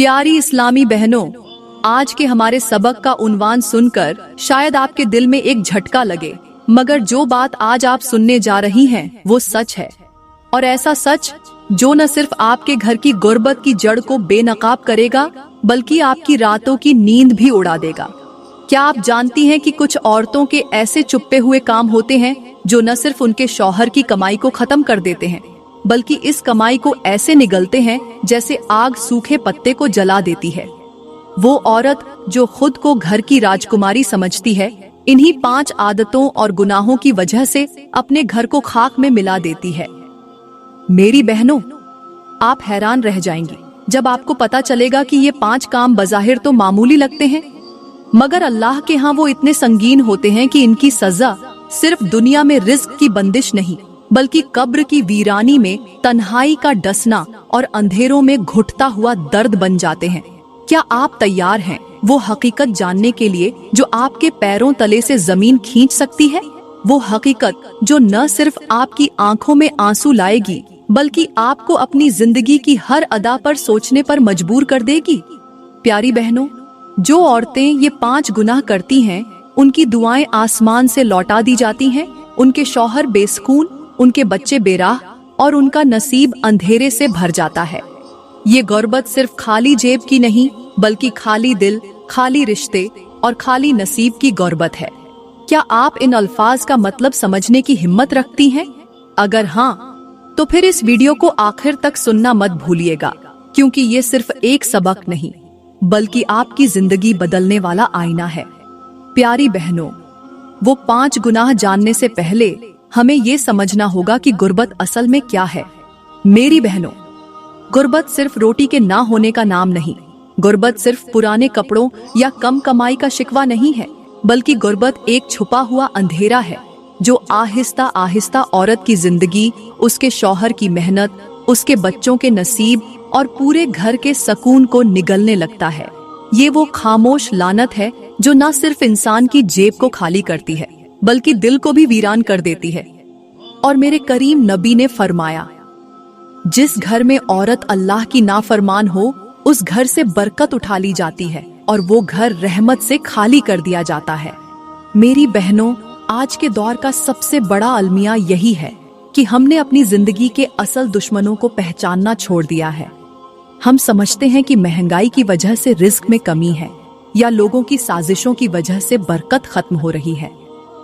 प्यारी इस्लामी बहनों, आज के हमारे सबक का उन्वान सुनकर शायद आपके दिल में एक झटका लगे, मगर जो बात आज आप सुनने जा रही हैं वो सच है। और ऐसा सच जो न सिर्फ आपके घर की गुर्बत की जड़ को बेनकाब करेगा बल्कि आपकी रातों की नींद भी उड़ा देगा। क्या आप जानती हैं कि कुछ औरतों के ऐसे छुपे हुए काम होते हैं जो न सिर्फ उनके शौहर की कमाई को खत्म कर देते हैं बल्कि इस कमाई को ऐसे निगलते हैं जैसे आग सूखे पत्ते को जला देती है। वो औरत जो खुद को घर की राजकुमारी समझती है, इन्हीं 5 आदतों और गुनाहों की वजह से अपने घर को खाक में मिला देती है। मेरी बहनों, आप हैरान रह जाएंगी जब आपको पता चलेगा कि ये 5 काम बज़ाहिर तो मामूली लगते हैं, मगर अल्लाह के यहाँ वो इतने संगीन होते हैं कि इनकी सजा सिर्फ दुनिया में रिज्क की बंदिश नहीं बल्कि कब्र की वीरानी में तन्हाई का डसना और अंधेरों में घुटता हुआ दर्द बन जाते हैं। क्या आप तैयार हैं वो हकीकत जानने के लिए जो आपके पैरों तले से जमीन खींच सकती है? वो हकीकत जो न सिर्फ आपकी आंखों में आंसू लाएगी बल्कि आपको अपनी जिंदगी की हर अदा पर सोचने पर मजबूर कर देगी। प्यारी बहनों, जो औरतें ये 5 गुनाह करती हैं, उनकी दुआएं आसमान से लौटा दी जाती हैं, उनके शौहर बेसुकून, उनके बच्चे बेराह और उनका नसीब अंधेरे से भर जाता है। ये गुर्बत सिर्फ खाली जेब की नहीं बल्कि खाली दिल, खाली रिश्ते और खाली नसीब की गुर्बत है। क्या आप इन अल्फाज का मतलब समझने की हिम्मत रखती हैं? अगर हाँ, तो फिर इस वीडियो को आखिर तक सुनना मत भूलिएगा, क्योंकि ये सिर्फ एक सबक नहीं बल्कि आपकी जिंदगी बदलने वाला आईना है। प्यारी बहनों, वो 5 गुनाह जानने से पहले हमें ये समझना होगा कि गुर्बत असल में क्या है। मेरी बहनों, गुर्बत सिर्फ रोटी के ना होने का नाम नहीं, गुर्बत सिर्फ पुराने कपड़ों या कम कमाई का शिकवा नहीं है, बल्कि गुर्बत एक छुपा हुआ अंधेरा है जो आहिस्ता आहिस्ता औरत की जिंदगी, उसके शौहर की मेहनत, उसके बच्चों के नसीब और पूरे घर के सुकून को निगलने लगता है। ये वो खामोश लानत है जो न सिर्फ इंसान की जेब को खाली करती है बल्कि दिल को भी वीरान कर देती है। और मेरे करीम नबी ने फरमाया, जिस घर में औरत अल्लाह की नाफरमान हो उस घर से बरकत उठा ली जाती है और वो घर रहमत से खाली कर दिया जाता है। मेरी बहनों, आज के दौर का सबसे बड़ा अलमिया यही है कि हमने अपनी जिंदगी के असल दुश्मनों को पहचानना छोड़ दिया है। हम समझते हैं कि महंगाई की वजह से रिस्क में कमी है या लोगों की साजिशों की वजह से बरकत खत्म हो रही है,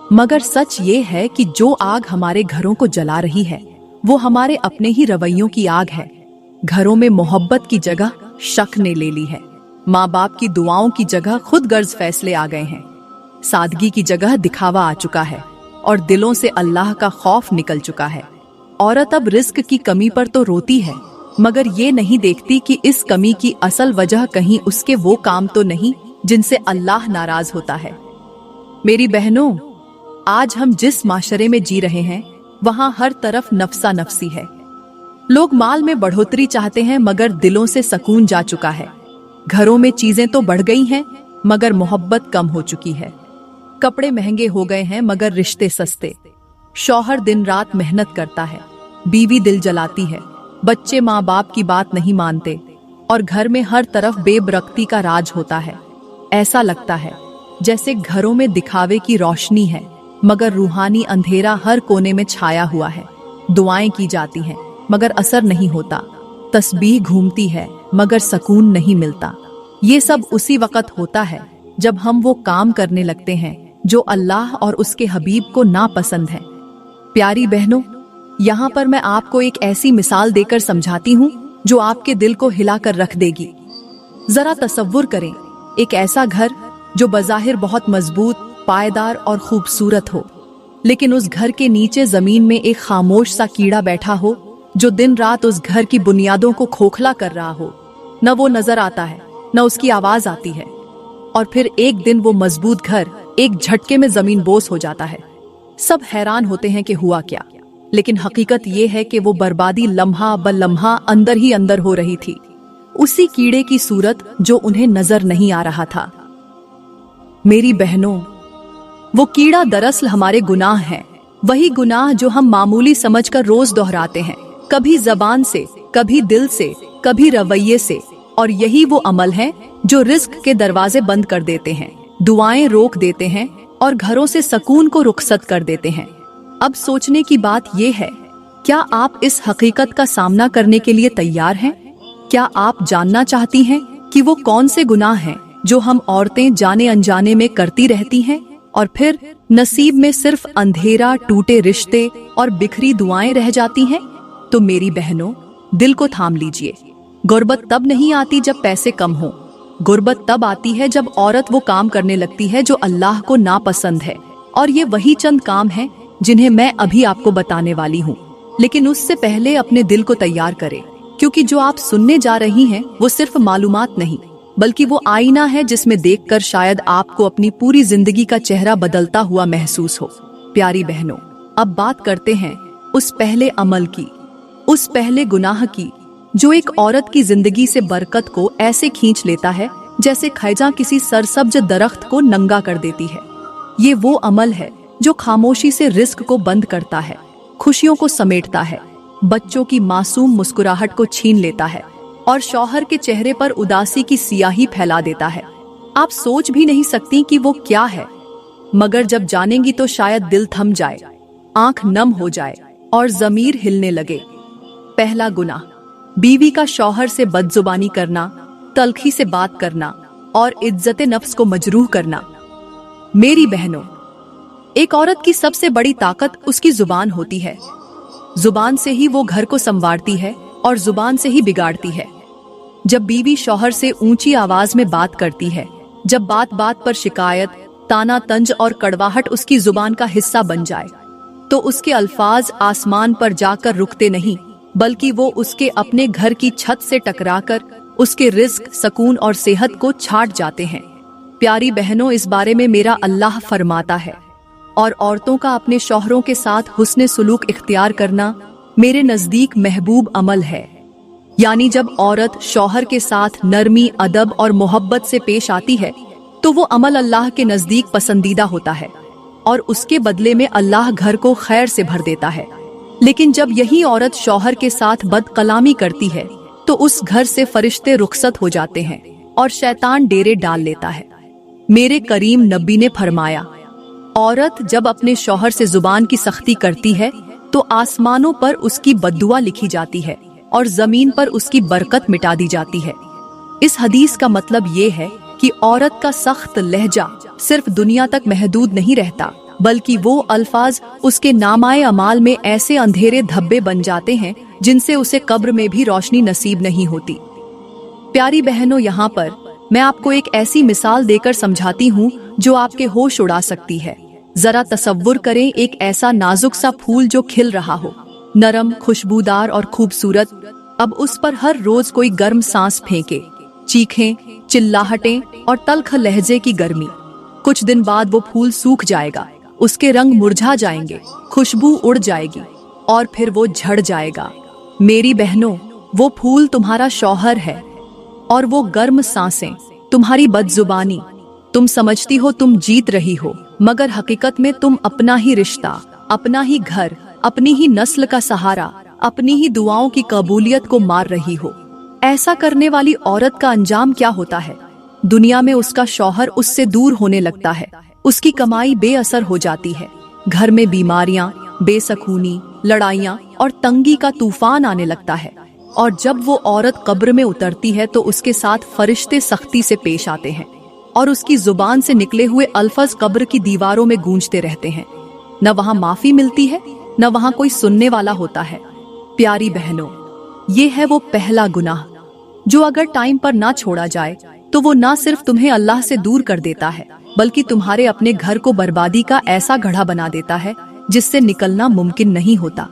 मगर सच ये है कि जो आग हमारे घरों को जला रही है वो हमारे अपने ही रवैयों की आग है। घरों में मोहब्बत की जगह शक ने ले ली है, माँ बाप की दुआओं की जगह खुद गर्ज फैसले आ गए हैं, सादगी की जगह दिखावा आ चुका है और दिलों से अल्लाह का खौफ निकल चुका है। औरत अब रिस्क की कमी पर तो रोती है, मगर ये नहीं देखती कि इस कमी की असल वजह कहीं उसके वो काम तो नहीं जिनसे अल्लाह नाराज होता है। मेरी बहनों, आज हम जिस माशरे में जी रहे हैं वहाँ हर तरफ नफसा नफसी है। लोग माल में बढ़ोतरी चाहते हैं मगर दिलों से सुकून जा चुका है। घरों में चीजें तो बढ़ गई हैं मगर मोहब्बत कम हो चुकी है। कपड़े महंगे हो गए हैं मगर रिश्ते सस्ते। शौहर दिन रात मेहनत करता है, बीवी दिल जलाती है, बच्चे माँ बाप की बात नहीं मानते और घर में हर तरफ बेबरकती का राज होता है। ऐसा लगता है जैसे घरों में दिखावे की रोशनी है मगर रूहानी अंधेरा हर कोने में छाया हुआ है। दुआएं की जाती हैं मगर असर नहीं होता, तस्बीह घूमती है मगर सुकून नहीं मिलता। ये सब उसी वक्त होता है जब हम वो काम करने लगते हैं जो अल्लाह और उसके हबीब को नापसंद है। प्यारी बहनों, यहाँ पर मैं आपको एक ऐसी मिसाल देकर समझाती हूँ जो आपके दिल को हिलाकर रख देगी। जरा तसव्वुर करें, एक ऐसा घर जो बज़ाहिर बहुत मजबूत, पायदार और खूबसूरत हो, लेकिन उस घर के नीचे जमीन में एक खामोश सा कीड़ा बैठा हो जो दिन रात उस घर की बुनियादों को खोखला कर रहा हो। न वो नजर आता है न उसकी आवाज आती है और फिर एक दिन वो मजबूत घर एक झटके में जमीन बोस हो जाता है। सब हैरान होते हैं कि हुआ क्या, लेकिन हकीकत ये है कि वो बर्बादी लम्हा ब लम्हा अंदर ही अंदर हो रही थी, उसी कीड़े की सूरत जो उन्हें नजर नहीं आ रहा था। मेरी बहनों, वो कीड़ा दरअसल हमारे गुनाह हैं, वही गुनाह जो हम मामूली समझकर रोज दोहराते हैं, कभी जबान से, कभी दिल से, कभी रवैये से, और यही वो अमल है जो रिस्क के दरवाजे बंद कर देते हैं, दुआएं रोक देते हैं और घरों से सुकून को रुखसत कर देते हैं। अब सोचने की बात ये है, क्या आप इस हकीकत का सामना करने के लिए तैयार हैं? क्या आप जानना चाहती हैं कि वो कौन से गुनाह हैं जो हम औरतें जाने अनजाने में करती रहती हैं और फिर नसीब में सिर्फ अंधेरा, टूटे रिश्ते और बिखरी दुआएं रह जाती हैं? तो मेरी बहनों, दिल को थाम लीजिए। गुर्बत तब नहीं आती जब पैसे कम हो, गुर्बत तब आती है जब औरत वो काम करने लगती है जो अल्लाह को नापसंद है। और ये वही चंद काम हैं जिन्हें मैं अभी आपको बताने वाली हूँ। लेकिन उससे पहले अपने दिल को तैयार करें, क्योंकि जो आप सुनने जा रही हैं वो सिर्फ मालूमात नहीं, बल्कि वो आईना है जिसमें देखकर शायद आपको अपनी पूरी जिंदगी का चेहरा बदलता हुआ महसूस हो। प्यारी बहनों, अब बात करते हैं उस पहले अमल की, उस पहले गुनाह की जो एक औरत की जिंदगी से बरकत को ऐसे खींच लेता है जैसे खैजा किसी सरसब्ज दरख्त को नंगा कर देती है। ये वो अमल है जो खामोशी से रिस्क को बंद करता है, खुशियों को समेटता है, बच्चों की मासूम मुस्कुराहट को छीन लेता है और शौहर के चेहरे पर उदासी की सियाही फैला देता है। आप सोच भी नहीं सकती कि वो क्या है, मगर जब जानेंगी तो शायद दिल थम जाए, आंख नम हो जाए और जमीर हिलने लगे। पहला गुनाह, बीवी का शौहर से बदजुबानी करना, तल्खी से बात करना और इज्जत नफ्स को मजरूह करना। मेरी बहनों, एक औरत की सबसे बड़ी ताकत उसकी जुबान होती है। जुबान से ही वो घर को संवारती है और जुबान से ही बिगाड़ती है। जब बीवी शौहर से ऊंची आवाज में बात करती है, जब बात बात पर शिकायत, ताना तंज और कड़वाहट उसकी जुबान का हिस्सा बन जाए, तो उसके अल्फाज आसमान पर जाकर रुकते नहीं, बल्कि वो उसके अपने घर की छत से टकराकर उसके रिज्क, सुकून और सेहत को छाट जाते हैं। प्यारी बहनों, इस बारे में मेरा अल्लाह फरमाता है, और औरतों का अपने शौहरों के साथ हुस्ने सुलूक इख्तियार करना मेरे नजदीक महबूब अमल है। यानी जब औरत शौहर के साथ नरमी, अदब और मोहब्बत से पेश आती है तो वो अमल अल्लाह के नजदीक पसंदीदा होता है और उसके बदले में अल्लाह घर को खैर से भर देता है। लेकिन जब यही औरत शौहर के साथ बदकलामी करती है तो उस घर से फरिश्ते रुखसत हो जाते हैं और शैतान डेरे डाल लेता है। मेरे करीम नबी ने फरमाया, औरत जब अपने शौहर से जुबान की सख्ती करती है तो आसमानों पर उसकी बद्दुआ लिखी जाती है और जमीन पर उसकी बरकत मिटा दी जाती है। इस हदीस का मतलब ये है कि औरत का सख्त लहजा सिर्फ दुनिया तक महदूद नहीं रहता, बल्कि वो अल्फाज उसके नामाए अमाल में ऐसे अंधेरे धब्बे बन जाते हैं जिनसे उसे कब्र में भी रोशनी नसीब नहीं होती। प्यारी बहनों, यहाँ पर मैं आपको एक ऐसी मिसाल देकर समझाती हूँ जो आपके होश उड़ा सकती है। जरा तसव्वुर करें, एक ऐसा नाजुक सा फूल जो खिल रहा हो, नरम, खुशबूदार और खूबसूरत। अब उस पर हर रोज कोई गर्म सांस फेंके, चीखें, चिल्लाहटें और तल्ख लहजे की गर्मी। कुछ दिन बाद वो फूल सूख जाएगा, उसके रंग मुरझा जाएंगे, खुशबू उड़ जाएगी और फिर वो झड़ जाएगा। मेरी बहनों, वो फूल तुम्हारा शौहर है और वो गर्म सांसें तुम्हारी बदजुबानी। तुम समझती हो तुम जीत रही हो, मगर हकीकत में तुम अपना ही रिश्ता, अपना ही घर, अपनी ही नस्ल का सहारा, अपनी ही दुआओं की कबूलियत को मार रही हो। ऐसा करने वाली औरत का अंजाम क्या होता है? दुनिया में उसका शौहर उससे दूर होने लगता है, उसकी कमाई बेअसर हो जाती है, घर में बीमारियां, बेसकूनी, लड़ाइयां और तंगी का तूफान आने लगता है। और जब वो औरत कब्र में उतरती है तो उसके साथ फरिश्ते सख्ती से पेश आते हैं और उसकी जुबान से निकले हुए अल्फाज कब्र की दीवारों में गूंजते रहते हैं। न वहां माफी मिलती है, न वहां कोई सुनने वाला होता है। प्यारी बहनों, ये है वो पहला गुनाह जो अगर टाइम पर ना छोड़ा जाए तो वो ना सिर्फ तुम्हें अल्लाह से दूर कर देता है, बल्कि तुम्हारे अपने घर को बर्बादी का ऐसा गड्ढा बना देता है जिससे निकलना मुमकिन नहीं होता।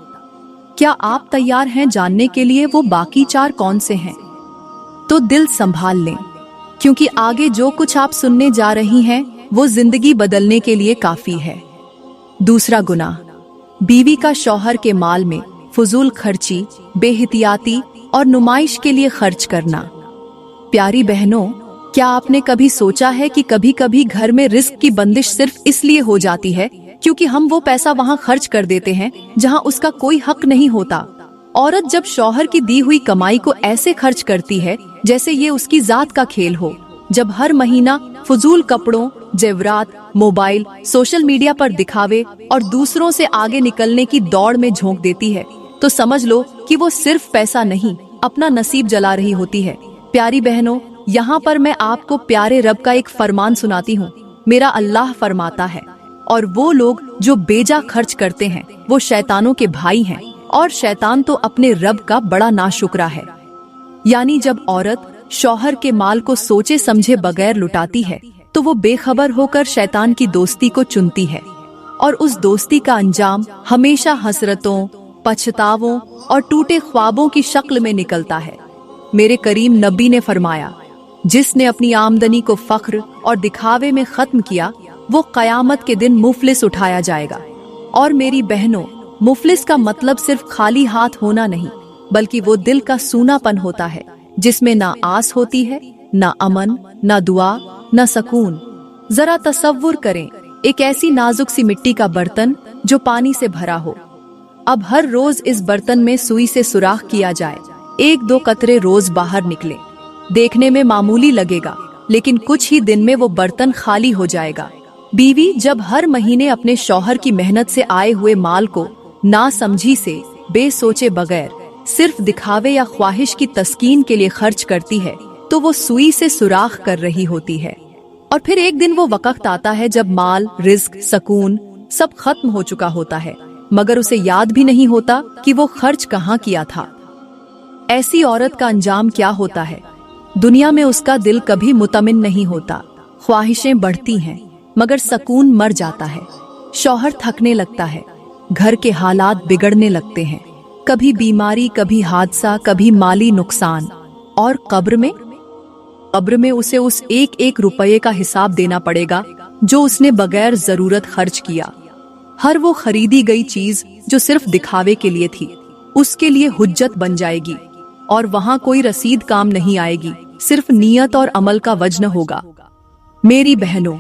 क्या आप तैयार हैं जानने के लिए वो बाकी 4 कौन से हैं? तो दिल संभाल लें, क्योंकि आगे जो कुछ आप सुनने जा रही हैं वो जिंदगी बदलने के लिए काफी है। दूसरा गुनाह, बीवी का शौहर के माल में फजूल खर्ची, बेहतियाती और नुमाइश के लिए खर्च करना। प्यारी बहनों, क्या आपने कभी सोचा है कि कभी कभी घर में रिस्क की बंदिश सिर्फ इसलिए हो जाती है क्योंकि हम वो पैसा वहां खर्च कर देते हैं जहां उसका कोई हक नहीं होता। औरत जब शौहर की दी हुई कमाई को ऐसे खर्च करती है जैसे ये उसकी जात का खेल हो, जब हर महीना फजूल कपड़ों, जेवरात, मोबाइल, सोशल मीडिया पर दिखावे और दूसरों से आगे निकलने की दौड़ में झोंक देती है, तो समझ लो कि वो सिर्फ पैसा नहीं, अपना नसीब जला रही होती है। प्यारी बहनों, यहाँ पर मैं आपको प्यारे रब का एक फरमान सुनाती हूँ। मेरा अल्लाह फरमाता है, और वो लोग जो बेजा खर्च करते हैं वो शैतानों के भाई हैं, और शैतान तो अपने रब का बड़ा नाशुक्रा है। यानी जब औरत शौहर के माल को सोचे समझे बगैर लुटाती है तो वो बेखबर होकर शैतान की दोस्ती को चुनती है, और उस दोस्ती का अंजाम हमेशा हसरतों, पछतावों और टूटे ख्वाबों की शक्ल में निकलता है। मेरे करीम नबी ने फरमाया, जिसने अपनी आमदनी को फख्र और दिखावे में खत्म किया वो कयामत के दिन मुफलिस उठाया जाएगा। और मेरी बहनों, मुफलिस का मतलब सिर्फ खाली हाथ होना नहीं, बल्कि वो दिल का सूनापन होता है जिसमें ना आस होती है, ना अमन, ना दुआ, ना सकून। जरा तसव्वुर करें, एक ऐसी नाजुक सी मिट्टी का बर्तन जो पानी से भरा हो। अब हर रोज इस बर्तन में सुई से सुराख किया जाए, 1-2 कतरे रोज बाहर निकले। देखने में मामूली लगेगा, लेकिन कुछ ही दिन में वो बर्तन खाली हो जाएगा। बीवी जब हर महीने अपने शौहर की मेहनत से आए हुए माल को ना समझी से बेसोचे बगैर सिर्फ दिखावे या ख्वाहिश की तस्कीन के लिए खर्च करती है, तो वो सुई से सुराख कर रही होती है। और फिर एक दिन वो वक्त आता है जब माल, रिज्क, सकून सब खत्म हो चुका होता है, मगर उसे याद भी नहीं होता कि वो खर्च कहाँ किया था। ऐसी औरत का अंजाम क्या होता है? दुनिया में उसका दिल कभी मुतमिन नहीं होता, ख्वाहिशें बढ़ती हैं मगर सकून मर जाता है। शौहर थकने लगता है, घर के हालात बिगड़ने लगते हैं, कभी बीमारी, कभी हादसा, कभी माली नुकसान। और कब्र में उसे उस 1-1 रुपये का हिसाब देना पड़ेगा जो उसने बगैर जरूरत खर्च किया। हर वो खरीदी गई चीज जो सिर्फ दिखावे के लिए थी, उसके लिए हुज्जत बन जाएगी, और वहां कोई रसीद काम नहीं आएगी, सिर्फ नियत और अमल का वजन होगा। मेरी बहनों,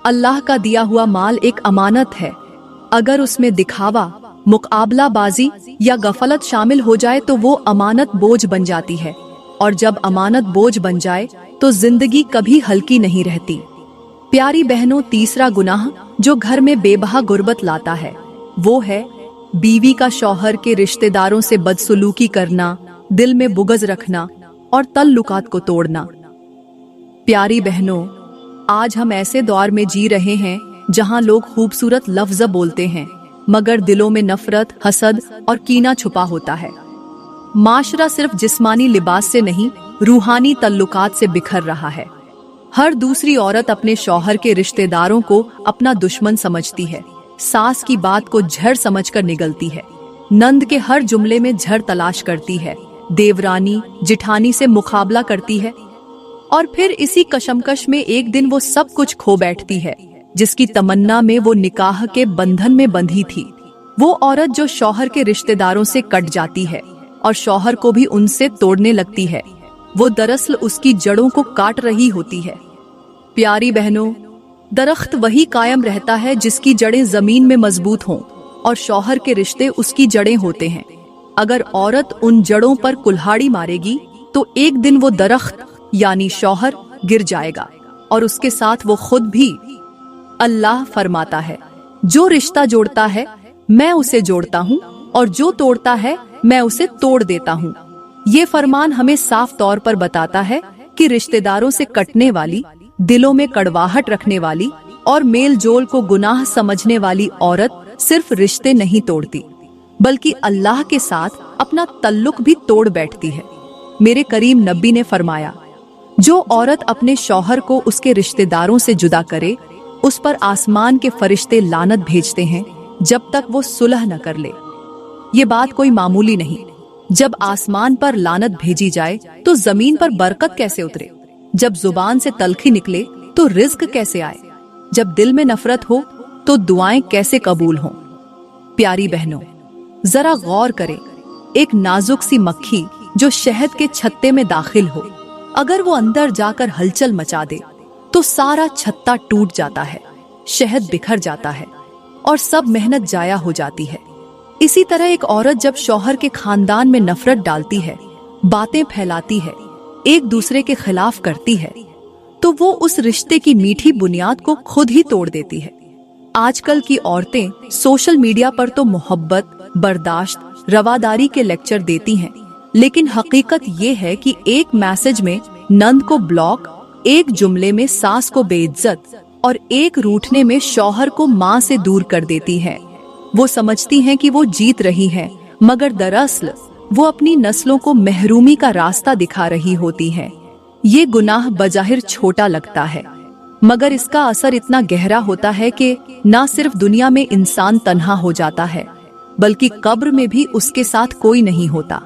अल्लाह का दिया हुआ माल एक अमानत है। अगर उसमें दिखावा, मुकाबलाबाजी या गफलत शामिल हो जाए तो वो अमानत बोझ बन जाती है, और जब अमानत बोझ बन जाए तो जिंदगी कभी हल्की नहीं रहती। प्यारी बहनों, तीसरा गुनाह जो घर में बेबहा गुर्बत लाता है वो है बीवी का शौहर के रिश्तेदारों से बदसलूकी करना, दिल में बुग़्ज़ रखना और तल्लुकात को तोड़ना। प्यारी बहनों, आज हम ऐसे दौर में जी रहे हैं जहां लोग खूबसूरत लफ्ज़ बोलते हैं मगर दिलों में नफरत, हसद और कीना छुपा होता है। माशरा सिर्फ जिस्मानी लिबास से नहीं, रूहानी तल्लुकात से बिखर रहा है। हर दूसरी औरत अपने शौहर के रिश्तेदारों को अपना दुश्मन समझती है, सास की बात को झड़ समझकर निगलती है, नंद के हर जुमले में झड़ तलाश करती है, देवरानी जिठानी से मुकाबला करती है, और फिर इसी कशमकश में एक दिन वो सब कुछ खो बैठती है जिसकी तमन्ना में वो निकाह के बंधन में बंधी थी। वो औरत जो शौहर के रिश्तेदारों से कट जाती है और शौहर को भी उनसे तोड़ने लगती है, वो दरअसल उसकी जड़ों को काट रही होती है। प्यारी बहनों, दरख्त वही कायम रहता है जिसकी जड़ें जमीन में मजबूत हों, और शौहर के रिश्ते उसकी जड़ें होते हैं। अगर औरत उन जड़ों पर कुल्हाड़ी मारेगी तो एक दिन वो दरख्त यानी शौहर गिर जाएगा, और उसके साथ वो खुद भी। अल्लाह फरमाता है, जो रिश्ता जोड़ता है मैं उसे जोड़ता हूँ, और जो तोड़ता है मैं उसे तोड़ देता हूँ। ये फरमान हमें साफ तौर पर बताता है कि रिश्तेदारों से कटने वाली, दिलों में कड़वाहट रखने वाली और मेल जोल को गुनाह समझने वाली औरत सिर्फ रिश्ते नहीं तोड़ती, बल्कि अल्लाह के साथ अपना तल्लुक भी तोड़ बैठती है। मेरे करीम नबी ने फरमाया, जो औरत अपने शौहर को उसके रिश्तेदारों से जुदा करे, उस पर आसमान के फरिश्ते लानत भेजते हैं जब तक वो सुलह न कर ले। ये बात कोई मामूली नहीं। जब आसमान पर लानत भेजी जाए तो जमीन पर बरकत कैसे उतरे? जब जुबान से तलखी निकले तो रिज्क कैसे आए? जब दिल में नफरत हो तो दुआएं कैसे कबूल हों? प्यारी बहनों, जरा गौर करें, एक नाजुक सी मक्खी जो शहद के छत्ते में दाखिल हो, अगर वो अंदर जाकर हलचल मचा दे तो सारा छत्ता टूट जाता है, शहद बिखर जाता है और सब मेहनत जाया हो जाती है। इसी तरह एक औरत जब शौहर के खानदान में नफरत डालती है, बातें फैलाती है, एक दूसरे के खिलाफ करती है, तो वो उस रिश्ते की मीठी बुनियाद को खुद ही तोड़ देती है। आजकल की औरतें सोशल मीडिया पर तो मोहब्बत, बर्दाश्त, रवादारी के लेक्चर देती हैं, लेकिन हकीकत ये है कि एक मैसेज में नंद को ब्लॉक, एक जुमले में सास को बेइज्जत और एक रूठने में शौहर को माँ से दूर कर देती है। वो समझती हैं कि वो जीत रही हैं, मगर दरअसल वो अपनी नस्लों को महरूमी का रास्ता दिखा रही होती है। ये गुनाह बजाहिर छोटा लगता है, मगर इसका असर इतना गहरा होता है कि ना सिर्फ दुनिया में इंसान तन्हा हो जाता है, बल्कि कब्र में भी उसके साथ कोई नहीं होता।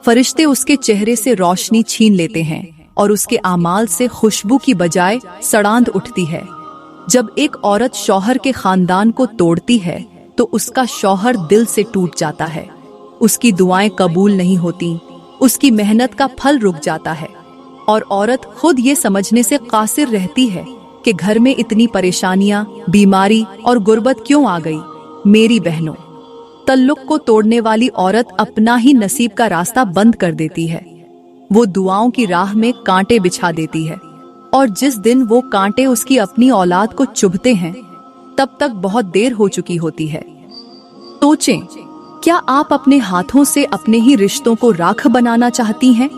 फरिश्ते उसके चेहरे से रोशनी छीन लेते हैं और उसके आमाल से खुशबू की बजाय सड़ांध उठती है। जब एक औरत शौहर के खानदान को तोड़ती है तो उसका शौहर दिल से टूट जाता है, उसकी दुआएं कबूल नहीं होती, उसकी मेहनत का फल रुक जाता है और औरत खुद ये समझने से कासिर रहती है कि घर में इतनी परेशानियां, बीमारी और गुर्बत क्यों आ गई। मेरी बहनों, तल्लुक को तोड़ने वाली औरत अपना ही नसीब का रास्ता बंद कर देती है। वो दुआओं की राह में कांटे बिछा देती है और जिस दिन वो कांटे उसकी अपनी औलाद को चुभते हैं, तब तक बहुत देर हो चुकी होती है। सोचें, क्या आप अपने हाथों से अपने ही रिश्तों को राख बनाना चाहती हैं?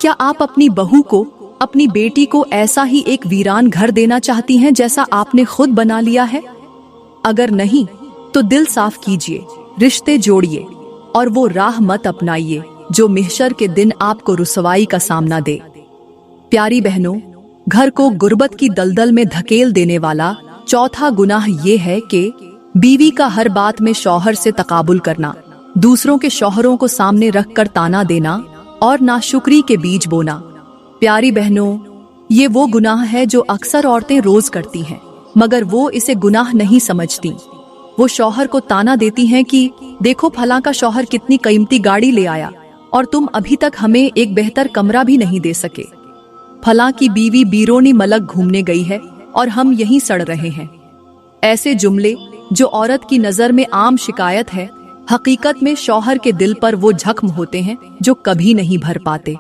क्या आप अपनी बहू को, अपनी बेटी को ऐसा ही एक वीरान घर देना चाहती हैं जैसा आपने खुद बना लिया है? अगर नहीं तो दिल साफ कीजिए, रिश्ते जोड़िए और वो राह मत अपनाइए जो महशर के दिन आपको रुसवाई का सामना दे। प्यारी बहनों, घर को गुर्बत की दलदल में धकेल देने वाला चौथा गुनाह ये है कि बीवी का हर बात में शौहर से तकाबुल करना, दूसरों के शौहरों को सामने रखकर ताना देना और नाशुक्री के बीज बोना। प्यारी बहनों, ये वो गुनाह है जो अक्सर औरतें रोज करती हैं, मगर वो इसे गुनाह नहीं समझती। वो शौहर को ताना देती हैं कि देखो फलां का शौहर कितनी कीमती गाड़ी ले आया और तुम अभी तक हमें एक बेहतर कमरा भी नहीं दे सके। फलां की बीवी बीरोनी मलक घूमने गई है और हम यहीं सड़ रहे हैं। ऐसे जुमले जो औरत की नजर में आम शिकायत है, हकीकत में शौहर के दिल पर वो जख्म होते हैं जो कभी नहीं भर पाते।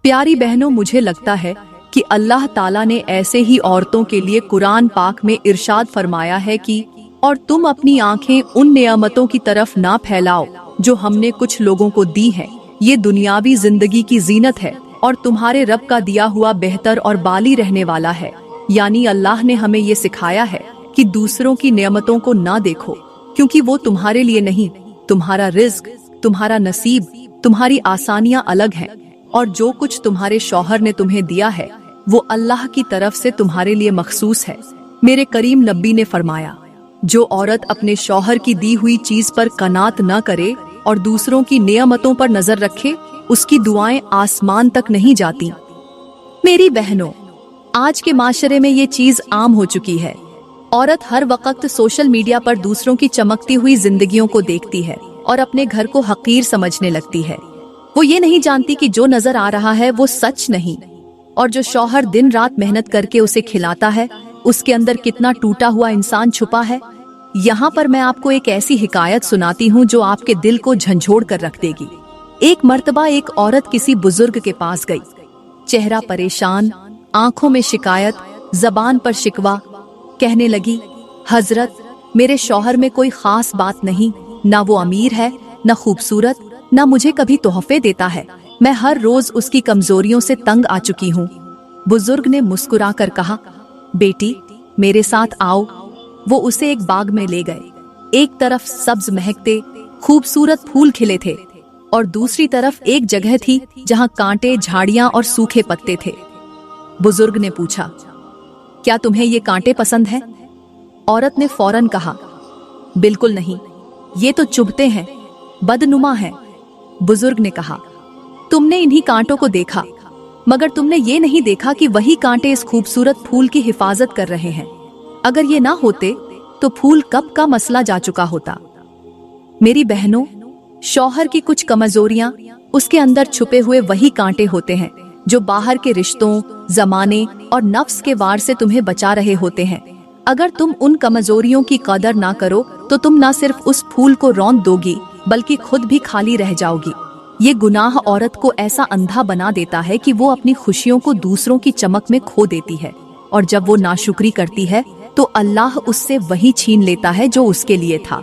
प्यारी बहनों, मुझे लगता है कि अल्लाह ताला ने ऐसे ही औरतों के लिए कुरान पाक में इरशाद फरमाया है कि और तुम अपनी आंखें उन नियामतों की तरफ ना फैलाओ जो हमने कुछ लोगों को दी है। ये दुनियावी जिंदगी की जीनत है और तुम्हारे रब का दिया हुआ बेहतर और बाली रहने वाला है। यानी अल्लाह ने हमें ये सिखाया है कि दूसरों की नियामतों को ना देखो, क्योंकि वो तुम्हारे लिए नहीं। तुम्हारा रिज्क, तुम्हारा नसीब, तुम्हारी आसानियां अलग हैं और जो कुछ तुम्हारे शौहर ने तुम्हें दिया है वो अल्लाह की तरफ से तुम्हारे लिए मखसूस है। मेरे करीम नबी ने फरमाया, जो औरत अपने शौहर की दी हुई चीज पर कनात न करे और दूसरों की नियामतों पर नजर रखे, उसकी दुआएं आसमान तक नहीं जाती। मेरी बहनों, आज के माशरे में ये चीज आम हो चुकी है। औरत हर वक्त सोशल मीडिया पर दूसरों की चमकती हुई जिंदगियों को देखती है और अपने घर को हकीर समझने लगती है। वो ये नहीं जानती कि जो नजर आ रहा है वो सच नहीं, और जो शौहर दिन रात मेहनत करके उसे खिलाता है, उसके अंदर कितना टूटा हुआ इंसान छुपा है। यहाँ पर मैं आपको एक ऐसी हिकायत सुनाती हूँ जो आपके दिल को झंझोड़ कर रख देगी। एक मर्तबा एक औरत किसी बुजुर्ग के पास गई। चेहरा परेशान, आंखों में शिकायत, जबान पर शिकवा। कहने लगी, हजरत, मेरे शौहर में कोई खास बात नहीं, ना वो अमीर है, ना खूबसूरत, ना मुझे कभी तोहफे देता है। मैं हर रोज उसकी कमजोरियों से तंग आ चुकी हूँ। बुजुर्ग ने मुस्कुराकर कहा, बेटी मेरे साथ आओ। वो उसे एक बाग में ले गए। एक तरफ सब्ज महकते खूबसूरत फूल खिले थे और दूसरी तरफ एक जगह थी जहाँ कांटे, झाड़ियां और सूखे पत्ते थे। बुजुर्ग ने पूछा, क्या तुम्हें ये कांटे पसंद हैं? औरत ने फौरन कहा, बिल्कुल नहीं, ये तो चुभते हैं, बदनुमा हैं। बुजुर्ग ने कहा, तुमने इन्हीं कांटों को देखा, मगर तुमने ये नहीं देखा कि वही कांटे इस खूबसूरत फूल की हिफाजत कर रहे हैं। अगर ये ना होते तो फूल कब का मसला जा चुका होता। मेरी बहनों, शौहर की कुछ कमजोरियां उसके अंदर छुपे हुए वही कांटे होते हैं जो बाहर के रिश्तों, जमाने और नफ्स के वार से तुम्हें बचा रहे होते हैं। अगर तुम उन कमजोरियों की कदर ना करो तो तुम न सिर्फ उस फूल को रौंद दोगी बल्कि खुद भी खाली रह जाओगी। ये गुनाह औरत को ऐसा अंधा बना देता है कि वो अपनी खुशियों को दूसरों की चमक में खो देती है, और जब वो नाशुक्री करती है तो अल्लाह उससे वही छीन लेता है जो उसके लिए था।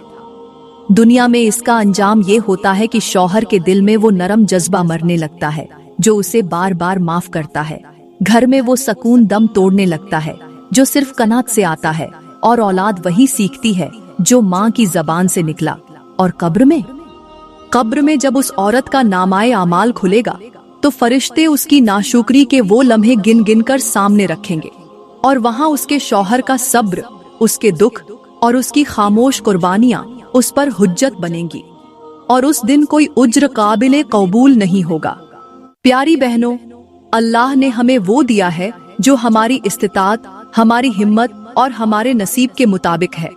दुनिया में इसका अंजाम ये होता है कि शौहर के दिल में वो नरम जज्बा मरने लगता है जो उसे बार बार माफ करता है। घर में वो सकून दम तोड़ने लगता है जो सिर्फ कनात से आता है, और औलाद वही सीखती है जो माँ की जबान से निकला। और कब्र में जब उस औरत का नामाए आमाल खुलेगा तो फरिश्ते उसकी नाशुक्री के वो लम्हे गिन गिन कर सामने रखेंगे, और वहाँ उसके शौहर का सब्र, उसके दुख और उसकी खामोश कुर्बानियां उस पर हुज्जत बनेंगी, और उस दिन कोई उज्र काबिले कबूल नहीं होगा। प्यारी बहनों, अल्लाह ने हमें वो दिया है जो हमारी इस्तिताअत, हमारी हिम्मत और हमारे नसीब के मुताबिक है।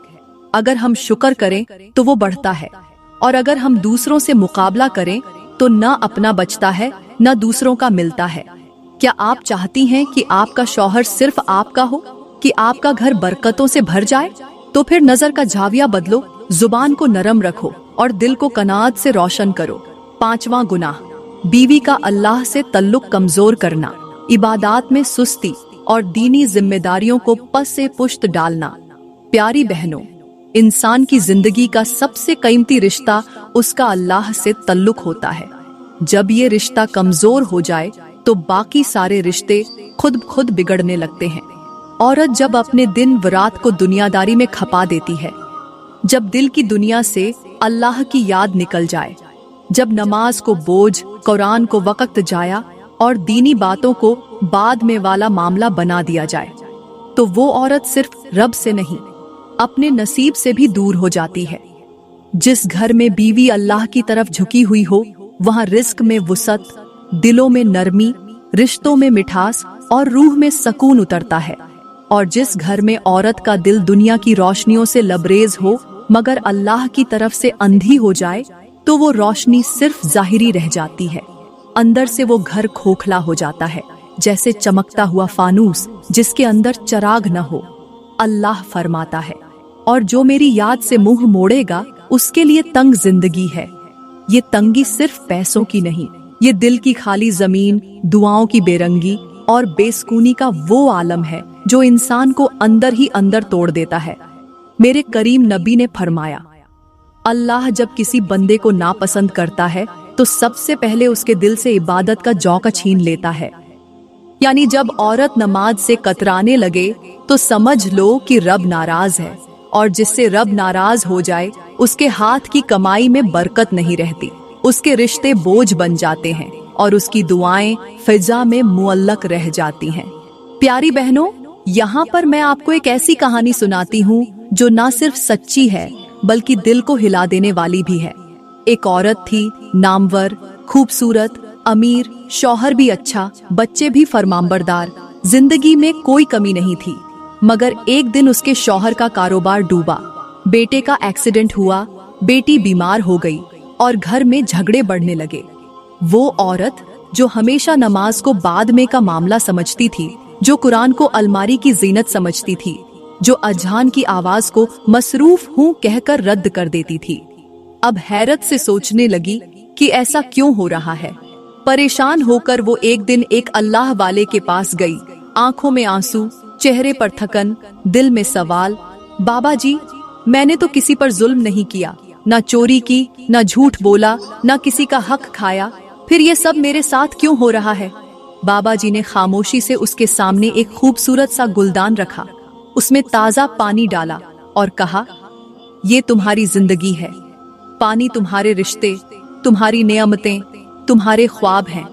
अगर हम शुक्र करें तो वो बढ़ता है, और अगर हम दूसरों से मुकाबला करें तो न अपना बचता है न दूसरों का मिलता है। क्या आप चाहती हैं कि आपका शौहर सिर्फ आपका हो, कि आपका घर बरकतों से भर जाए? तो फिर नजर का झाविया बदलो, जुबान को नरम रखो और दिल को कनात से रोशन करो। 5वां गुनाह, बीवी का अल्लाह से तल्लुक कमजोर करना, इबादात में सुस्ती और दीनी जिम्मेदारियों को पस से पुश्त डालना। प्यारी बहनों, इंसान की जिंदगी का सबसे कीमती रिश्ता उसका अल्लाह से तल्लुक होता है। जब ये रिश्ता कमजोर हो जाए तो बाकी सारे रिश्ते खुद बिगड़ने लगते हैं। औरत जब अपने दिन व रात को दुनियादारी में खपा देती है, जब दिल की दुनिया से अल्लाह की याद निकल जाए, जब नमाज को बोझ, कुरान को वक्त जाया और दीनी बातों को बाद में वाला मामला बना दिया जाए, तो वो औरत सिर्फ रब से नहीं अपने नसीब से भी दूर हो जाती है। जिस घर में बीवी अल्लाह की तरफ झुकी हुई हो, वहाँ रिस्क में वुसअत, दिलों में नरमी, रिश्तों में मिठास और रूह में सुकून उतरता है। और जिस घर में औरत का दिल दुनिया की रोशनियों से लबरेज हो मगर अल्लाह की तरफ से अंधी हो जाए, तो वो रोशनी सिर्फ जाहिरी रह जाती है। अंदर से वो घर खोखला हो जाता है, जैसे चमकता हुआ फानूस जिसके अंदर चिराग न हो। अल्लाह फरमाता है, और जो मेरी याद से मुंह मोड़ेगा उसके लिए तंग जिंदगी है। ये तंगी सिर्फ पैसों की नहीं, ये दिल की खाली जमीन, दुआओं की बेरंगी और बेसुकूनी का वो आलम है जो इंसान को अंदर ही अंदर तोड़ देता है। मेरे करीम नबी ने फरमाया, अल्लाह जब किसी बंदे को नापसंद करता है तो सबसे पहले उसके दिल से इबादत का जौका छीन लेता है। यानी जब औरत नमाज से कतराने लगे तो समझ लो कि रब नाराज है, और जिससे रब नाराज हो जाए उसके हाथ की कमाई में बरकत नहीं रहती, उसके रिश्ते बोझ बन जाते हैं और उसकी दुआएं फिजा में मुअल्लक रह जाती हैं। प्यारी बहनों, यहाँ पर मैं आपको एक ऐसी कहानी सुनाती हूँ जो ना सिर्फ सच्ची है बल्कि दिल को हिला देने वाली भी है। एक औरत थी, नामवर, खूबसूरत, अमीर, शौहर भी अच्छा, बच्चे भी फरमाबरदार, जिंदगी में कोई कमी नहीं थी। मगर एक दिन उसके शौहर का कारोबार डूबा, बेटे का एक्सीडेंट हुआ, बेटी बीमार हो गई और घर में झगड़े बढ़ने लगे। वो औरत जो हमेशा नमाज को बाद में का मामला समझती थी, जो कुरान को अलमारी की जीनत समझती थी, जो अजान की आवाज को मसरूफ हूँ कहकर रद्द कर देती थी, अब हैरत से सोचने लगी कि ऐसा क्यों हो रहा है। परेशान होकर वो एक दिन एक अल्लाह वाले के पास गई, आंखों में आंसू, चेहरे पर थकन, दिल में सवाल, बाबा जी, मैंने तो किसी पर जुल्म नहीं किया, ना चोरी की, ना झूठ बोला, ना किसी का हक खाया, फिर ये सब मेरे साथ क्यों हो रहा है? बाबा जी ने खामोशी से उसके सामने एक खूबसूरत सा गुलदान रखा, उसमें ताजा पानी डाला और कहा, ये तुम्हारी जिंदगी है, पानी तुम्हारे रिश्ते, तुम्हारी नेमतें, तुम्हारे ख्वाब हैं।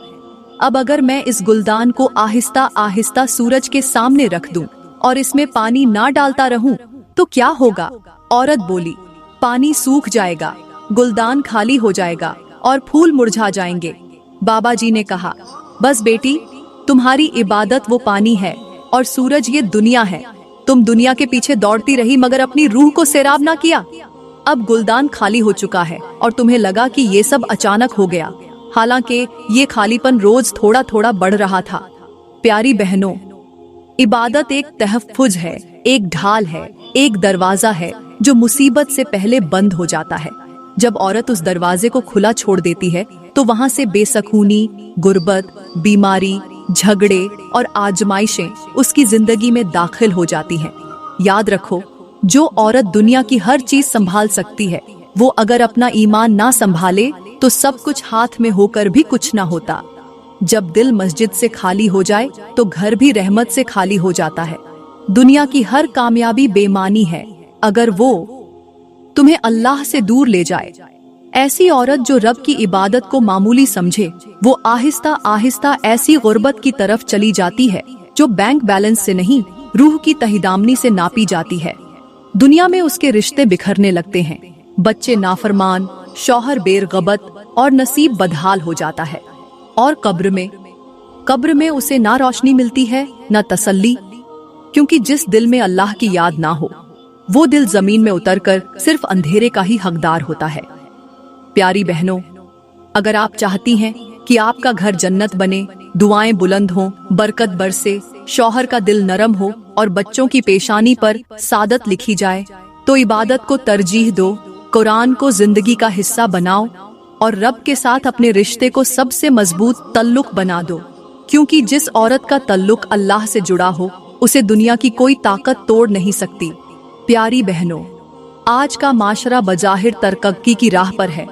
अब अगर मैं इस गुलदान को आहिस्ता आहिस्ता सूरज के सामने रख दूं और इसमें पानी ना डालता रहूं तो क्या होगा? औरत बोली, पानी सूख जाएगा, गुलदान खाली हो जाएगा और फूल मुरझा जाएंगे। बाबा जी ने कहा, बस बेटी, तुम्हारी इबादत वो पानी है और सूरज ये दुनिया है। तुम दुनिया के पीछे दौड़ती रही मगर अपनी रूह को सैराब ना किया। अब गुलदान खाली हो चुका है और तुम्हें लगा कि ये सब अचानक हो गया, हालांकि ये खालीपन रोज थोड़ा थोड़ा बढ़ रहा था। प्यारी बहनों, इबादत एक तहफ्फुज है, एक ढाल है, एक दरवाजा है जो मुसीबत से पहले बंद हो जाता है। जब औरत उस दरवाजे को खुला छोड़ देती है तो वहां से बेसकूनी, गुर्बत, बीमारी, झगड़े और आजमाइशें उसकी जिंदगी में दाखिल हो जाती हैं। याद रखो, जो औरत दुनिया की हर चीज संभाल सकती है, वो अगर अपना ईमान ना संभाले तो सब कुछ हाथ में होकर भी कुछ ना होता। जब दिल मस्जिद से खाली हो जाए तो घर भी रहमत से खाली हो जाता है। दुनिया की हर कामयाबी बेमानी है अगर वो तुम्हें अल्लाह से दूर ले जाए। ऐसी औरत जो रब की इबादत को मामूली समझे, वो आहिस्ता आहिस्ता ऐसी गुर्बत की तरफ चली जाती है जो बैंक बैलेंस से नहीं, रूह की तहिदामनी से नापी जाती है। दुनिया में उसके रिश्ते बिखरने लगते हैं, बच्चे नाफरमान, शौहर बेरगबत और नसीब बदहाल हो जाता है। और कब्र में उसे ना रोशनी मिलती है ना तसल्ली, क्योंकि जिस दिल में अल्लाह की याद ना हो, वो दिल जमीन में उतरकर सिर्फ अंधेरे का ही हकदार होता है। प्यारी बहनों, अगर आप चाहती हैं कि आपका घर जन्नत बने, दुआएं बुलंद हों, बरकत बरसे, शौहर का दिल नरम हो और बच्चों की पेशानी पर सादत लिखी जाए, तो इबादत को तरजीह दो, कुरान को जिंदगी का हिस्सा बनाओ और रब के साथ अपने रिश्ते को सबसे मजबूत तल्लुक बना दो। क्योंकि जिस औरत का तल्लुक अल्लाह से जुड़ा हो, उसे दुनिया की कोई ताकत तोड़ नहीं सकती। प्यारी बहनों, आज का माशरा बजाहिर तरक्की की राह पर है,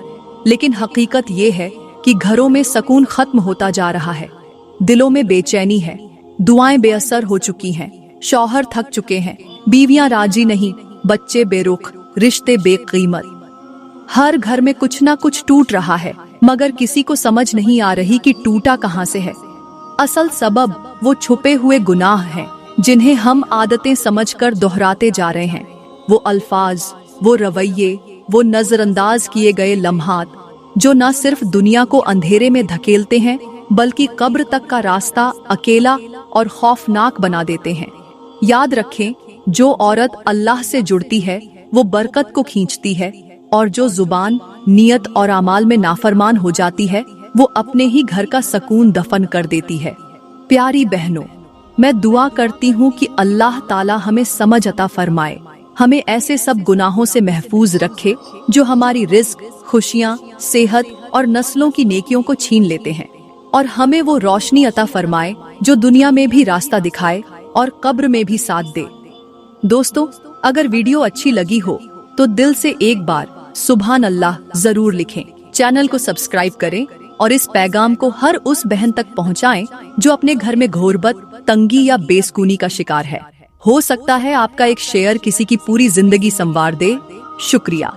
लेकिन हकीकत ये है कि घरों में सुकून खत्म होता जा रहा है, दिलों में बेचैनी है, दुआएं बेअसर हो चुकी हैं, शौहर थक चुके हैं, बीवियां राजी नहीं, बच्चे बेरुख, रिश्ते बेकीमत। हर घर में कुछ ना कुछ टूट रहा है, मगर किसी को समझ नहीं आ रही कि टूटा कहां से है। असल सबब वो छुपे हुए गुनाह हैं, जिन्हें हम आदतें समझकर दोहराते जा रहे हैं। वो अल्फाज, वो रवैये, वो नजरअंदाज किए गए लम्हात, जो न सिर्फ दुनिया को अंधेरे में धकेलते हैं, बल्कि कब्र तक का रास्ता अकेला और खौफनाक बना देते हैं। याद रखें, जो औरत अल्लाह से जुड़ती है वो बरकत को खींचती है, और जो जुबान, नियत और अमाल में नाफरमान हो जाती है, वो अपने ही घर का सुकून दफन कर देती है। प्यारी बहनों, मैं दुआ करती हूँ कि अल्लाह ताला हमें समझ अता फरमाए, हमें ऐसे सब गुनाहों से महफूज रखे जो हमारी रिज्क, खुशियाँ, सेहत और नस्लों की नेकियों को छीन लेते हैं, और हमें वो रोशनी अता फरमाए जो दुनिया में भी रास्ता दिखाए और कब्र में भी साथ दे। दोस्तों, अगर वीडियो अच्छी लगी हो तो दिल से एक बार सुभान अल्लाह जरूर लिखें, चैनल को सब्सक्राइब करें और इस पैगाम को हर उस बहन तक पहुंचाएं जो अपने घर में घोरबत, तंगी या बेसुकूनी का शिकार है। हो सकता है आपका एक शेयर किसी की पूरी जिंदगी संवार दे। शुक्रिया।